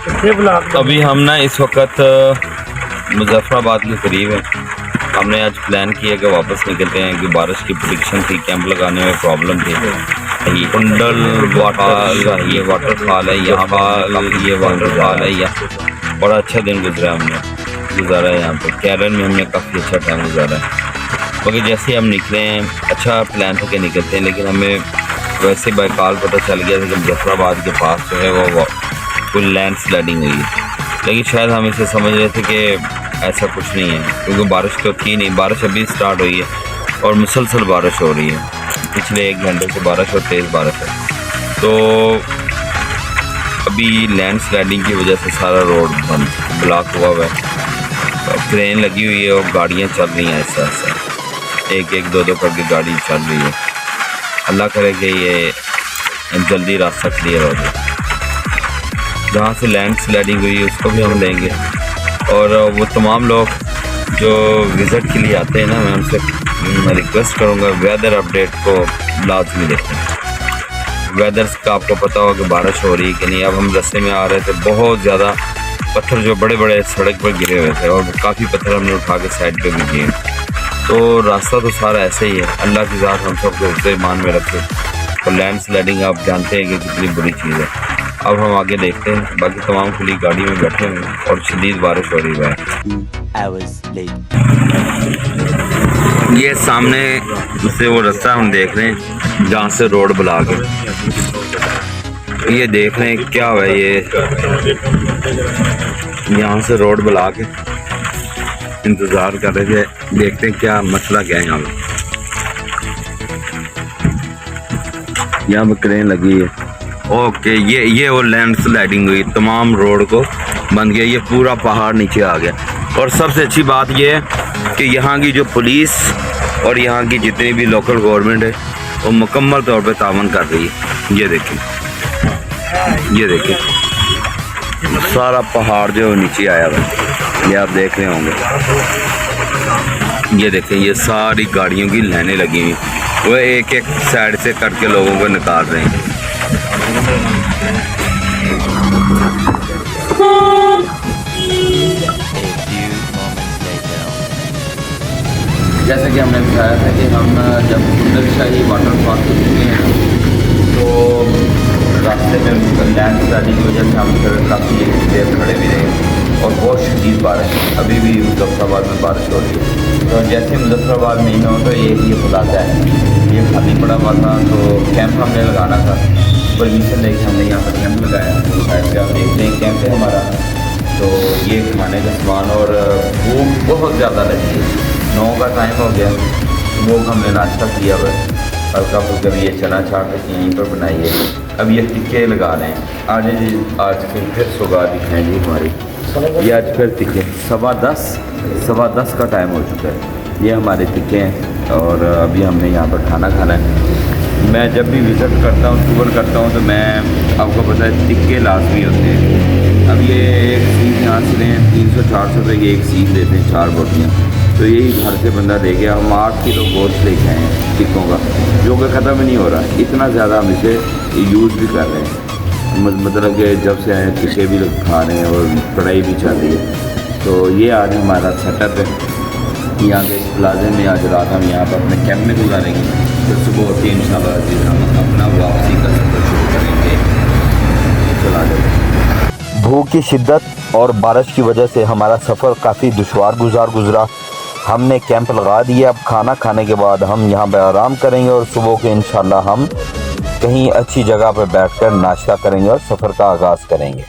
अभी हम ना इस वक्त मुजफ्फराबाद के करीब है। हमने आज प्लान किया कि वापस निकलते हैं कि बारिश की प्रेडिक्शन थी, कैंप लगाने में प्रॉब्लम थी। ये कुंडल वाटरफॉल, ये वाटरफॉल है यहाँ पर, ये वाटरफॉल है यहाँ। बड़ा अच्छा दिन गुजरा है यहाँ पर। कैरन में हमने काफ़ी अच्छा टाइम गुजारा है। मगर जैसे हम निकले हैं, अच्छा प्लान था कि निकलते हैं, लेकिन हमें वैसे बाइकाल पता चल गया था कि मुजफ्फराबाद के पास जो है वो कोई लैंड स्लाइडिंग हुई है। लेकिन शायद हम इसे समझ रहे थे कि ऐसा कुछ नहीं है, क्योंकि बारिश तो थी नहीं। बारिश अभी स्टार्ट हुई है और मुसलसल बारिश हो रही है। पिछले 1 घंटे से बारिश और तेज़ बारिश है। तो अभी लैंड स्लाइडिंग की वजह से सारा रोड बंद ब्लॉक हुआ है। क्रेन लगी हुई है और गाड़ियाँ चल रही हैं ऐसा ऐसा, एक दो करके गाड़ी चल रही है। अल्लाह करे कि ये जल्दी रास्ता क्लियर हो जाए। जहाँ से लैंड स्लाइडिंग हुई है उसको भी हम लेंगे। और वो तमाम लोग जो विज़िट के लिए आते हैं ना, मैं उनसे रिक्वेस्ट करूँगा वेदर अपडेट को लाजमी देखें। वेदर का आपको पता होगा कि बारिश हो रही है कि नहीं। अब हम रास्ते में आ रहे थे, बहुत ज़्यादा पत्थर जो बड़े बड़े सड़क पर गिरे हुए थे और काफ़ी पत्थर हमने उठा के साइड पे भी किए। तो रास्ता तो सारा ऐसे ही है। अल्लाह की ज़ात हम सबको उसे ईमान में रखे। और लैंड स्लाइडिंग आप जानते हैं कि कितनी बुरी चीज़ है। अब हम आगे देखते हैं। बाकी तमाम खुली गाड़ी में बैठे हुए हैं और शदीद बारिश हो रही है। ये सामने से वो रास्ता हम देख रहे हैं जहाँ से रोड ब्लॉक है। ये देख रहे हैं क्या हुआ, ये यहाँ से रोड ब्लॉक है। इंतज़ार कर रहे थे, देखते हैं क्या मसला क्या है। यहाँ पर क्रेन लगी है। ओके, ये वो लैंड स्लाइडिंग हुई, तमाम रोड को बंद किया। ये पूरा पहाड़ नीचे आ गया। और सबसे अच्छी बात ये है कि यहाँ की जो पुलिस और यहाँ की जितनी भी लोकल गवर्नमेंट है वो मुकम्मल तौर पे तावन कर रही है। ये देखिए सारा पहाड़ जो है नीचे आया हुआ है, ये आप देख रहे होंगे। ये देखें, ये सारी गाड़ियों की लाइनें लगी हुई, वो एक एक साइड से कट के लोगों को निकाल रहे हैं। जैसे कि हमने बताया था कि हम जब कुंडल शाही वाटरफॉल को चुके हैं तो रास्ते में लैंड स्लाइडिंग की वजह से हम फिर काफ़ी देर खड़े भी रहे और बहुत शदीद बारिश। अभी भी मुजफ्फराबाद में बारिश हो रही है। तो जैसे मुजफ्फराबाद में ही हो तो ये बुलाता है, ये खाली पड़ा हुआ था। तो कैंप हमने लगाना था, परमिशन लेके हमने यहाँ पर कैंप लगाया। तो साइड से आप देखते हैं कैंप है हमारा। तो ये खाने का सामान और भूख बहुत ज़्यादा लगी है। 9 का टाइम हो गया, वो हमने नाश्ता किया हुआ है। हल्का फुल्का ये चना चाट यहीं पर बनाई है। अब ये टिक्के लगा रहे हैं। आज फिर सुबह दिखाएंगे हमारी। ये आज फिर टिक्के 10:15 का टाइम हो चुका है। ये हमारे टिक्के हैं और अभी हमने यहाँ पर खाना खाना है। मैं जब भी विज़िट करता हूँ, टूर करता हूँ, तो मैं आपको पता है टिक्के लाजमी होते हैं। अब ये एक सीख यहाँ से लें 300-400 रुपये की एक सीख देते हैं, 4 बोटियाँ। तो यही घर से बंदा दे गया। हम 8 किलो गोश्त लेके आए हैं टिक्कों का, जो कि ख़त्म नहीं हो रहा। इतना ज़्यादा हम इसे यूज़ भी कर रहे हैं। मतलब कि जब से आए टिक्के भी खा रहे हैं और पढ़ाई भी चल रही है। तो ये आज हमारा सेटअप है। यहाँ के प्लाजे में आज रात हम यहाँ पर अपने कैंप में गुजारेंगे। फिर सुबह होती है इंशाल्लाह हम अपना वापसी का सफ़र शुरू करेंगे। चला जाए। भूख की शिद्दत और बारिश की वजह से हमारा सफ़र काफ़ी दुश्वार गुजरा। हमने कैंप लगा दिया। अब खाना खाने के बाद हम यहाँ पर आराम करेंगे और सुबह के इंशाल्लाह हम कहीं अच्छी जगह पर बैठकर नाश्ता करेंगे और सफ़र का आगाज़ करेंगे।